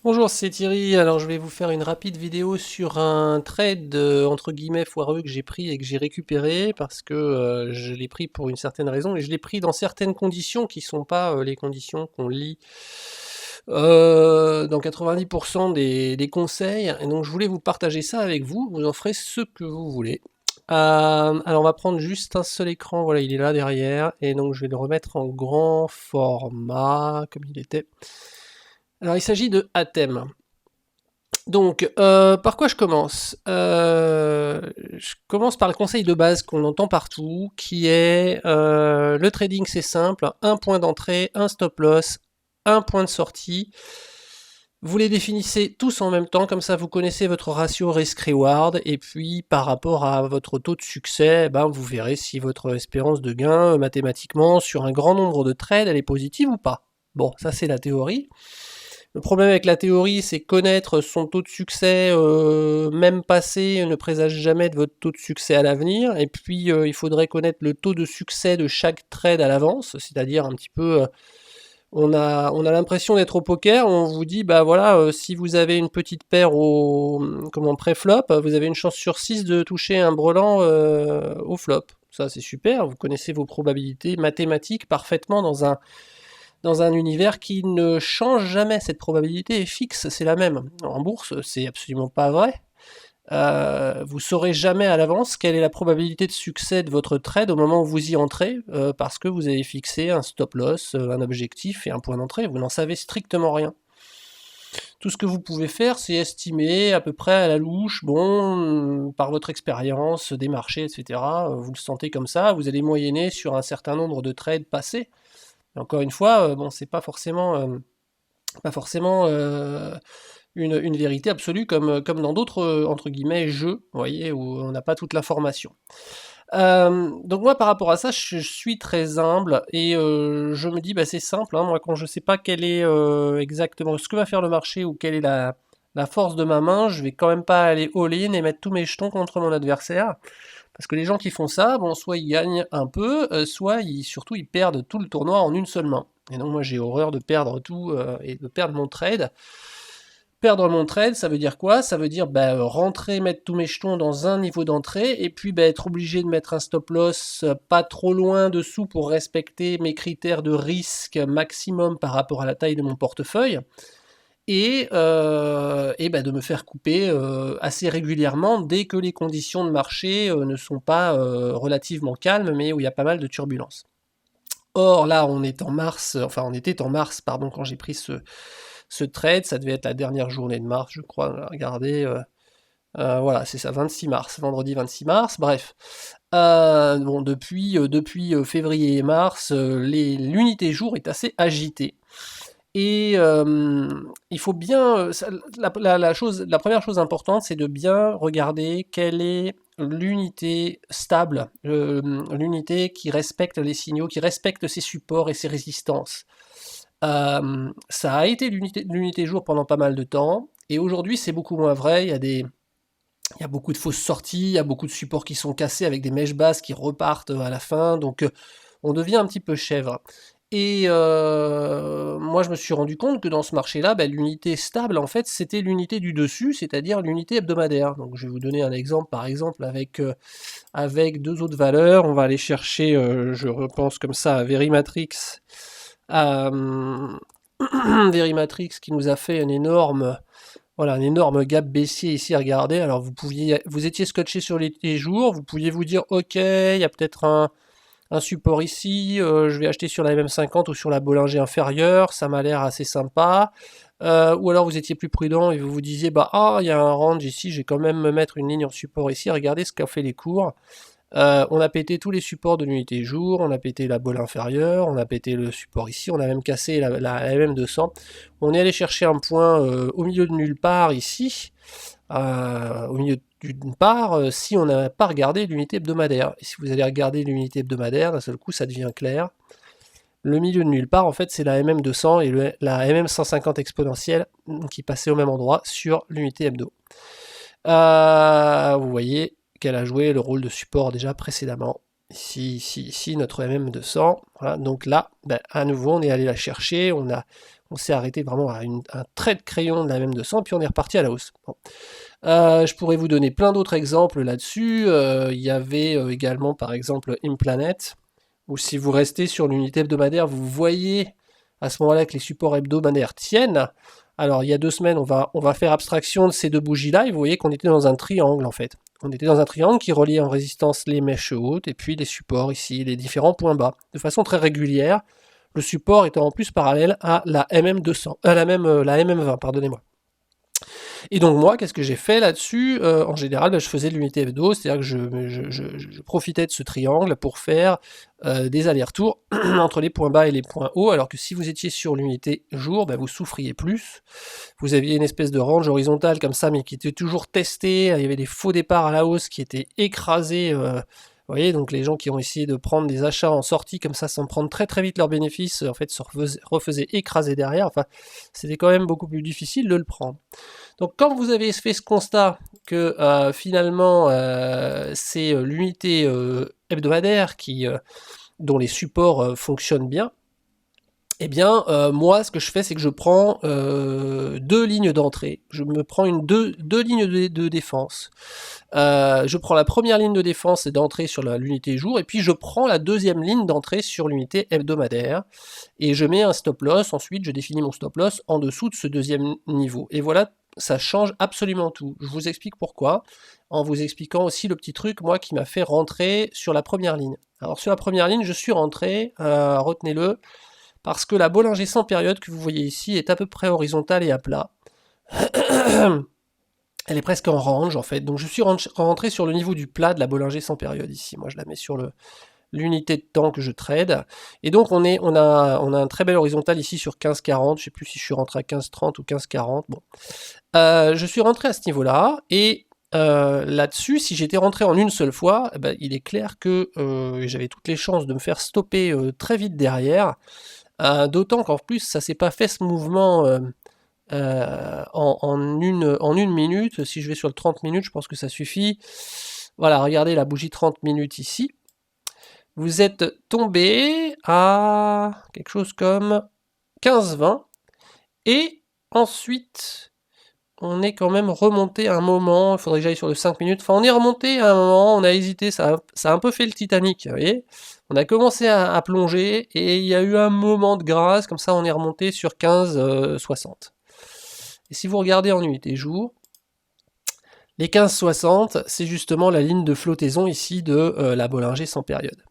Bonjour, c'est Thierry. Alors, je vais vous faire une rapide vidéo sur un trade entre guillemets foireux que j'ai pris et que j'ai récupéré parce que je l'ai pris pour une certaine raison et je l'ai pris dans certaines conditions qui sont pas les conditions qu'on lit dans 90% des conseils. Et donc, je voulais vous partager ça avec vous. Vous en ferez ce que vous voulez. Alors, on va prendre juste un seul écran. Voilà, il est là derrière. Et donc, je vais le remettre en grand format comme il était. Alors, il s'agit de Athème. Donc, par quoi je commence? Je commence par le conseil de base qu'on entend partout, qui est le trading c'est simple, un point d'entrée, un stop loss, un point de sortie. Vous les définissez tous en même temps, comme ça vous connaissez votre ratio risk-reward, et puis par rapport à votre taux de succès, ben, vous verrez si votre espérance de gain mathématiquement sur un grand nombre de trades elle est positive ou pas. Bon, ça c'est la théorie. Le problème avec la théorie, c'est connaître son taux de succès, même passé, ne présage jamais de votre taux de succès à l'avenir. Et puis, il faudrait connaître le taux de succès de chaque trade à l'avance, c'est-à-dire un petit peu, on a l'impression d'être au poker, on vous dit, bah voilà, si vous avez une petite paire comment pré-flop, vous avez une chance sur 6 de toucher un brelan au flop. Ça, c'est super, vous connaissez vos probabilités mathématiques parfaitement dans un univers qui ne change jamais. Cette probabilité est fixe, c'est la même. En bourse, c'est absolument pas vrai. Vous saurez jamais à l'avance quelle est la probabilité de succès de votre trade au moment où vous y entrez, parce que vous avez fixé un stop loss, un objectif et un point d'entrée. Vous n'en savez strictement rien. Tout ce que vous pouvez faire, c'est estimer à peu près à la louche, bon, par votre expérience des marchés, etc. Vous le sentez comme ça, vous allez moyenner sur un certain nombre de trades passés. Encore une fois, bon, c'est pas forcément une vérité absolue comme dans d'autres entre guillemets jeux, vous voyez, où on n'a pas toute l'information. Donc moi par rapport à ça, je suis très humble et je me dis bah c'est simple, hein, moi quand je sais pas quel est exactement ce que va faire le marché ou quelle est la force de ma main, je vais quand même pas aller all-in et mettre tous mes jetons contre mon adversaire. Parce que les gens qui font ça, bon, soit ils gagnent un peu, soit surtout ils perdent tout le tournoi en une seule main. Et donc moi j'ai horreur de perdre tout et de perdre mon trade. Perdre mon trade, ça veut dire quoi? Ça veut dire bah, rentrer, mettre tous mes jetons dans un niveau d'entrée, et puis bah, être obligé de mettre un stop loss pas trop loin dessous pour respecter mes critères de risque maximum par rapport à la taille de mon portefeuille et bah, de me faire couper assez régulièrement dès que les conditions de marché ne sont pas relativement calmes, mais où il y a pas mal de turbulences. Or là, on est en mars, enfin on était en mars, pardon, quand j'ai pris ce trade, ça devait être la dernière journée de mars, je crois, regardez, voilà, c'est ça, 26 mars, vendredi 26 mars, bref. Bon, depuis février et mars, l'unité jour est assez agitée. Et il faut bien. La première chose importante, c'est de bien regarder quelle est l'unité stable, l'unité qui respecte les signaux, qui respecte ses supports et ses résistances. Ça a été l'unité jour pendant pas mal de temps, et aujourd'hui c'est beaucoup moins vrai. Il y a beaucoup de fausses sorties, il y a beaucoup de supports qui sont cassés avec des mèches basses qui repartent à la fin, donc on devient un petit peu chèvre. Et moi, je me suis rendu compte que dans ce marché-là, bah, l'unité stable, en fait, c'était l'unité du dessus, c'est-à-dire l'unité hebdomadaire. Donc, je vais vous donner un exemple, par exemple, avec deux autres valeurs. On va aller chercher, je repense comme ça, à Verimatrix. Euh, Verimatrix qui nous a fait voilà, un énorme gap baissier ici, regardez. Alors, vous étiez scotché sur les jours, vous pouviez vous dire, ok, il y a peut-être un support ici, je vais acheter sur la MM50 ou sur la Bollinger inférieure, ça m'a l'air assez sympa. Ou alors vous étiez plus prudent et vous vous disiez, bah ah, il y a un range ici, je vais quand même me mettre une ligne en support ici, regardez ce qu'a fait les cours. On a pété tous les supports de l'unité jour, on a pété la bolle inférieure, on a pété le support ici, on a même cassé la MM200. On est allé chercher un point au milieu de nulle part ici, au milieu d'une part, si on n'a pas regardé l'unité hebdomadaire. Et si vous allez regarder l'unité hebdomadaire, d'un seul coup, ça devient clair. Le milieu de nulle part, en fait, c'est la MM200 et la MM150 exponentielle qui passaient au même endroit sur l'unité hebdo. Vous voyez qu'elle a joué le rôle de support déjà précédemment. ici notre MM200, voilà, donc là, ben, à nouveau, on est allé la chercher, on s'est arrêté vraiment à un trait de crayon de la MM200, puis on est reparti à la hausse. Bon. Je pourrais vous donner plein d'autres exemples là-dessus. Il y avait également, par exemple, Implanet, où si vous restez sur l'unité hebdomadaire, vous voyez à ce moment-là que les supports hebdomadaires tiennent. Alors, il y a 2 semaines, on va faire abstraction de ces deux bougies-là, et vous voyez qu'on était dans un triangle, en fait. On était dans un triangle qui reliait en résistance les mèches hautes, et puis les supports ici, les différents points bas, de façon très régulière, le support étant en plus parallèle à la MM200, la MM20, pardonnez-moi. Et donc moi, qu'est-ce que j'ai fait là-dessus? En général, je faisais de l'unité hebdo, c'est-à-dire que je profitais de ce triangle pour faire des allers-retours entre les points bas et les points hauts, alors que si vous étiez sur l'unité jour, vous souffriez plus. Vous aviez une espèce de range horizontale comme ça, mais qui était toujours testée, il y avait des faux départs à la hausse qui étaient écrasés. Vous voyez, donc les gens qui ont essayé de prendre des achats en sortie comme ça sans prendre très très vite leurs bénéfices, en fait, se refaisaient écraser derrière. Enfin, c'était quand même beaucoup plus difficile de le prendre. Donc quand vous avez fait ce constat que finalement c'est l'unité hebdomadaire dont les supports fonctionnent bien, eh bien moi ce que je fais c'est que je prends 2 lignes d'entrée, je me prends deux lignes de défense. Je prends la première ligne de défense et d'entrée sur l'unité jour, et puis je prends la deuxième ligne d'entrée sur l'unité hebdomadaire, et je mets un stop loss, ensuite je définis mon stop loss en dessous de ce deuxième niveau. Et voilà, ça change absolument tout. Je vous explique pourquoi, en vous expliquant aussi le petit truc, moi, qui m'a fait rentrer sur la première ligne. Alors sur la première ligne, je suis rentré, retenez-le, parce que la Bollinger sans période que vous voyez ici est à peu près horizontale et à plat. Elle est presque en range en fait, donc je suis rentré sur le niveau du plat de la Bollinger sans période ici. Moi je la mets sur l'unité de temps que je trade, et donc on a un très bel horizontal ici sur 15,40, je sais plus si je suis rentré à 15,30 ou 15,40, bon. Je suis rentré à ce niveau-là, et là-dessus, si j'étais rentré en une seule fois, il est clair que j'avais toutes les chances de me faire stopper très vite derrière, d'autant qu'en plus ça s'est pas fait ce mouvement en une minute. Si je vais sur le 30 minutes, je pense que ça suffit. Voilà, regardez la bougie 30 minutes ici. Vous êtes tombé à quelque chose comme 15-20, et ensuite on est quand même remonté à un moment, il faudrait que j'aille sur le 5 minutes, enfin on est remonté à un moment, on a hésité, ça a un peu fait le Titanic, vous voyez. On a commencé à plonger, et il y a eu un moment de grâce, comme ça on est remonté sur 15,60. Et si vous regardez en unité jour, les 15,60, c'est justement la ligne de flottaison ici de la Bollinger sans période.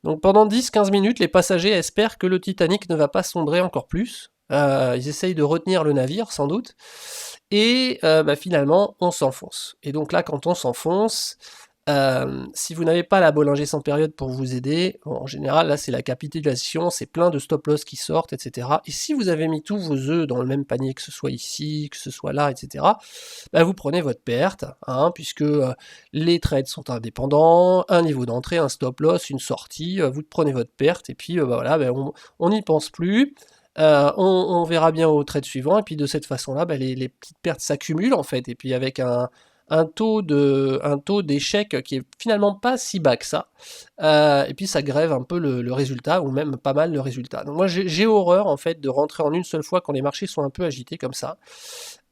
Donc pendant 10-15 minutes, les passagers espèrent que le Titanic ne va pas sombrer encore plus. Ils essayent de retenir le navire, sans doute. Et finalement, on s'enfonce. Et donc là, quand on s'enfonce, si vous n'avez pas la Bollinger sans période pour vous aider, bon, en général, là, c'est la capitulation, c'est plein de stop-loss qui sortent, etc. Et si vous avez mis tous vos œufs dans le même panier, que ce soit ici, que ce soit là, etc., vous prenez votre perte, hein, puisque les trades sont indépendants, un niveau d'entrée, un stop-loss, une sortie, vous prenez votre perte, et puis voilà, on n'y pense plus. On verra bien au trade suivant, et puis de cette façon-là, les petites pertes s'accumulent en fait, et puis avec un taux d'échec qui est finalement pas si bas que ça, et puis ça grève un peu le résultat, ou même pas mal le résultat. Donc moi j'ai horreur en fait de rentrer en une seule fois quand les marchés sont un peu agités comme ça.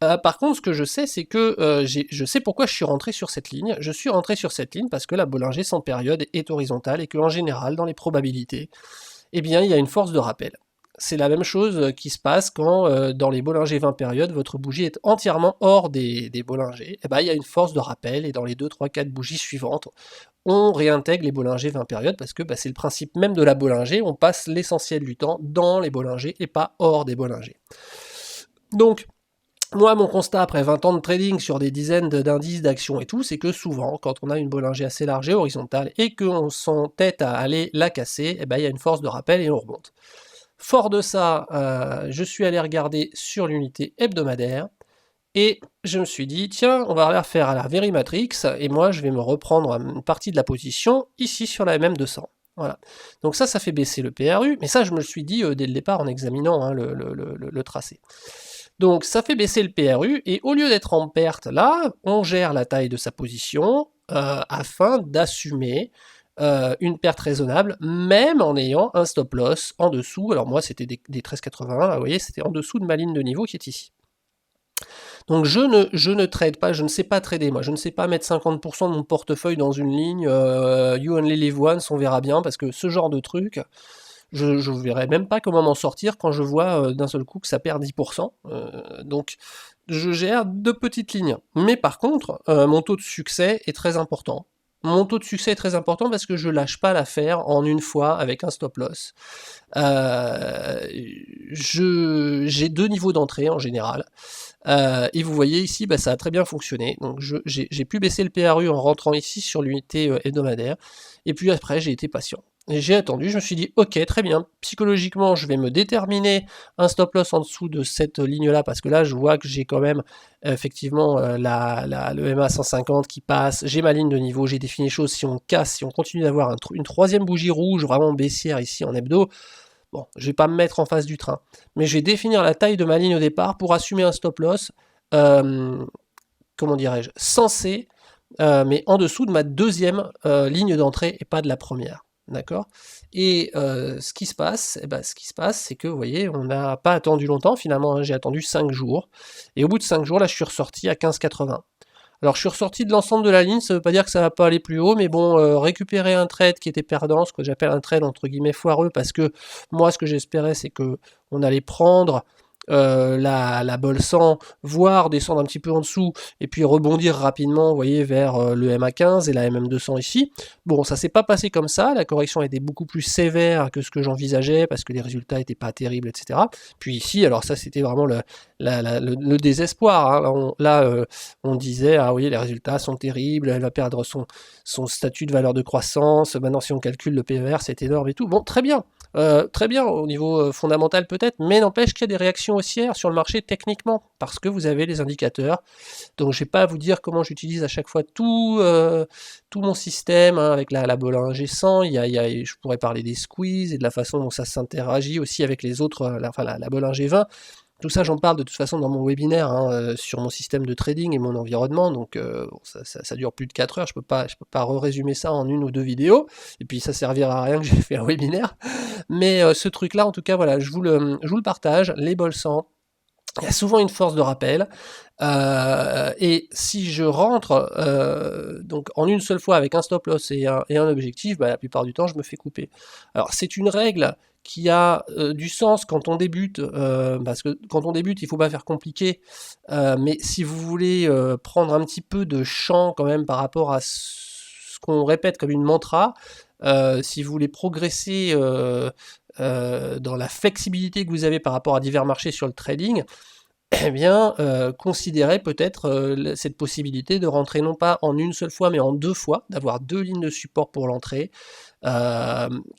Par contre, ce que je sais, c'est que je sais pourquoi je suis rentré sur cette ligne. Je suis rentré sur cette ligne parce que la Bollinger sans période est horizontale, et qu'en général, dans les probabilités, eh bien, il y a une force de rappel. C'est la même chose qui se passe quand, dans les Bollinger 20 périodes, votre bougie est entièrement hors des Bollinger. Et il y a une force de rappel, et dans les 2, 3, 4 bougies suivantes, on réintègre les Bollinger 20 périodes, parce que c'est le principe même de la Bollinger, on passe l'essentiel du temps dans les Bollinger et pas hors des Bollinger. Donc, moi, mon constat après 20 ans de trading sur des dizaines d'indices, d'actions et tout, c'est que souvent, quand on a une Bollinger assez large et horizontale, et qu'on s'entête à aller la casser, il y a une force de rappel et on remonte. Fort de ça, je suis allé regarder sur l'unité hebdomadaire, et je me suis dit, tiens, on va la refaire à la Verimatrix, et moi je vais me reprendre une partie de la position ici sur la MM200. Voilà. Donc ça fait baisser le PRU, mais ça je me le suis dit dès le départ en examinant le tracé. Donc ça fait baisser le PRU, et au lieu d'être en perte là, on gère la taille de sa position afin d'assumer une perte raisonnable, même en ayant un stop loss en dessous. Alors moi, c'était des 13,81, là, vous voyez, c'était en dessous de ma ligne de niveau qui est ici. Donc je ne trade pas, je ne sais pas trader, moi, je ne sais pas mettre 50% de mon portefeuille dans une ligne, you only live once, on verra bien, parce que ce genre de truc, je ne verrai même pas comment m'en sortir quand je vois d'un seul coup que ça perd 10%. Donc je gère de petites lignes. Mais par contre, mon taux de succès est très important. Mon taux de succès est très important parce que je lâche pas l'affaire en une fois avec un stop loss. J'ai 2 niveaux d'entrée en général. Et vous voyez ici, bah, ça a très bien fonctionné. Donc j'ai pu baisser le PRU en rentrant ici sur l'unité hebdomadaire. Et puis après, j'ai été patient. Et j'ai attendu, je me suis dit, ok, très bien, psychologiquement, je vais me déterminer un stop loss en dessous de cette ligne-là, parce que là, je vois que j'ai quand même, effectivement, le MA 150 qui passe, j'ai ma ligne de niveau, j'ai défini les choses, si on casse, si on continue d'avoir une troisième bougie rouge, vraiment baissière ici en hebdo, bon, je vais pas me mettre en face du train, mais je vais définir la taille de ma ligne au départ pour assumer un stop loss, comment dirais-je, censé, mais en dessous de ma deuxième ligne d'entrée et pas de la première. D'accord. Et ce qui se passe, c'est que, vous voyez, on n'a pas attendu longtemps, finalement, hein, j'ai attendu 5 jours, et au bout de 5 jours, là, je suis ressorti à 15,80. Alors je suis ressorti de l'ensemble de la ligne, ça veut pas dire que ça va pas aller plus haut, mais bon, récupérer un trade qui était perdant, ce que j'appelle un trade entre guillemets foireux, parce que moi ce que j'espérais c'est que on allait prendre la bol 100, voire descendre un petit peu en dessous, et puis rebondir rapidement, vous voyez, vers le MA15 et la MM200 ici. Bon, ça s'est pas passé comme ça, la correction était beaucoup plus sévère que ce que j'envisageais, parce que les résultats étaient pas terribles, etc. Puis ici, alors ça c'était vraiment le désespoir, hein. On disait, ah oui, les résultats sont terribles, elle va perdre son statut de valeur de croissance, maintenant si on calcule le PER, c'est énorme et tout. Bon, très bien au niveau fondamental peut-être, mais n'empêche qu'il y a des réactions haussières sur le marché techniquement, parce que vous avez les indicateurs. Donc je ne vais pas vous dire comment j'utilise à chaque fois tout mon système, hein, avec la Bollinger 100, je pourrais parler des squeezes et de la façon dont ça s'interagit aussi avec les autres, la Bollinger 20. Tout ça, j'en parle de toute façon dans mon webinaire, hein, sur mon système de trading et mon environnement, donc ça dure plus de 4 heures, je peux pas résumer ça en une ou deux vidéos, et puis ça servira à rien que j'ai fait un webinaire, mais ce truc-là, en tout cas, voilà, je vous le partage, les bols 100, il y a souvent une force de rappel, et si je rentre donc en une seule fois avec un stop loss et un objectif, bah, la plupart du temps je me fais couper. Alors c'est une règle qui a du sens quand on débute, parce que quand on débute il faut pas faire compliqué, mais si vous voulez prendre un petit peu de champ quand même par rapport à ce qu'on répète comme une mantra, si vous voulez progresser dans la flexibilité que vous avez par rapport à divers marchés sur le trading, eh bien, considérez peut-être cette possibilité de rentrer non pas en une seule fois, mais en 2 fois, d'avoir 2 lignes de support pour l'entrée,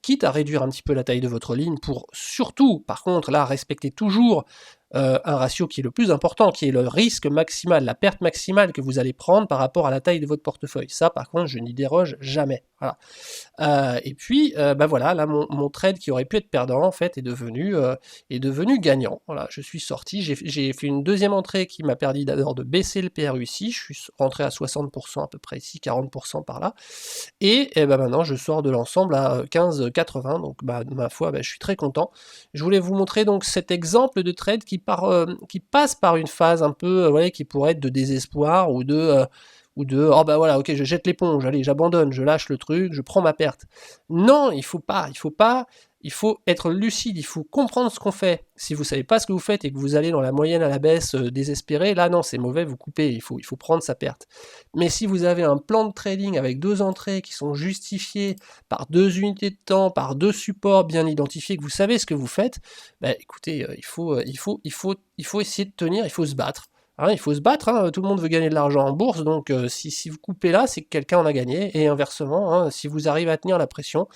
quitte à réduire un petit peu la taille de votre ligne pour surtout, par contre, là, respecter toujours un ratio qui est le plus important, qui est le risque maximal, la perte maximale que vous allez prendre par rapport à la taille de votre portefeuille. Ça, par contre, je n'y déroge jamais. Voilà. Et puis, bah voilà, là, mon trade qui aurait pu être perdant, en fait, est devenu gagnant. Voilà, je suis sorti, j'ai fait une deuxième entrée qui m'a permis d'abord de baisser le PRU ici, je suis rentré à 60% à peu près ici, 40% par là, et bah maintenant je sors de l'ensemble à 15,80, donc bah, ma foi, bah, je suis très content. Je voulais vous montrer donc cet exemple de trade qui passe par une phase un peu, ouais, qui pourrait être de désespoir ou de oh bah voilà, ok, je jette l'éponge, allez, j'abandonne, je lâche le truc, je prends ma perte. Non, il faut être lucide, il faut comprendre ce qu'on fait. Si vous savez pas ce que vous faites et que vous allez dans la moyenne à la baisse désespéré, là non, c'est mauvais, vous coupez, il faut prendre sa perte. Mais si vous avez un plan de trading avec 2 entrées qui sont justifiées par 2 unités de temps, par 2 supports bien identifiés, que vous savez ce que vous faites, bah écoutez, il faut essayer de tenir, il faut se battre. Hein, il faut se battre, hein, tout le monde veut gagner de l'argent en bourse, donc si vous coupez là, c'est que quelqu'un en a gagné, et inversement, hein, si vous arrivez à tenir la pression,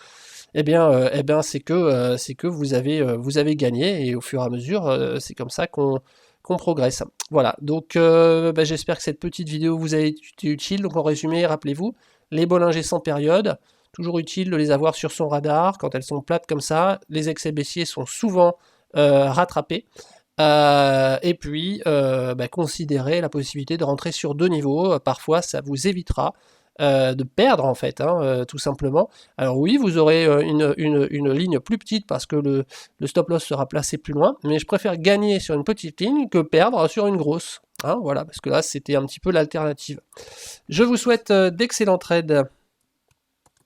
eh bien c'est que vous avez gagné, et au fur et à mesure, c'est comme ça qu'on progresse. Voilà, donc bah, j'espère que cette petite vidéo vous a été utile. Donc en résumé, rappelez-vous, les Bollinger sans période, toujours utile de les avoir sur son radar, quand elles sont plates comme ça, les excès baissiers sont souvent rattrapés. Et puis, bah, considérez la possibilité de rentrer sur 2 niveaux. Parfois, ça vous évitera de perdre en fait, hein, tout simplement. Alors oui, vous aurez une ligne plus petite parce que le stop loss sera placé plus loin, mais je préfère gagner sur une petite ligne que perdre sur une grosse. Hein, voilà, parce que là c'était un petit peu l'alternative. Je vous souhaite d'excellents trades.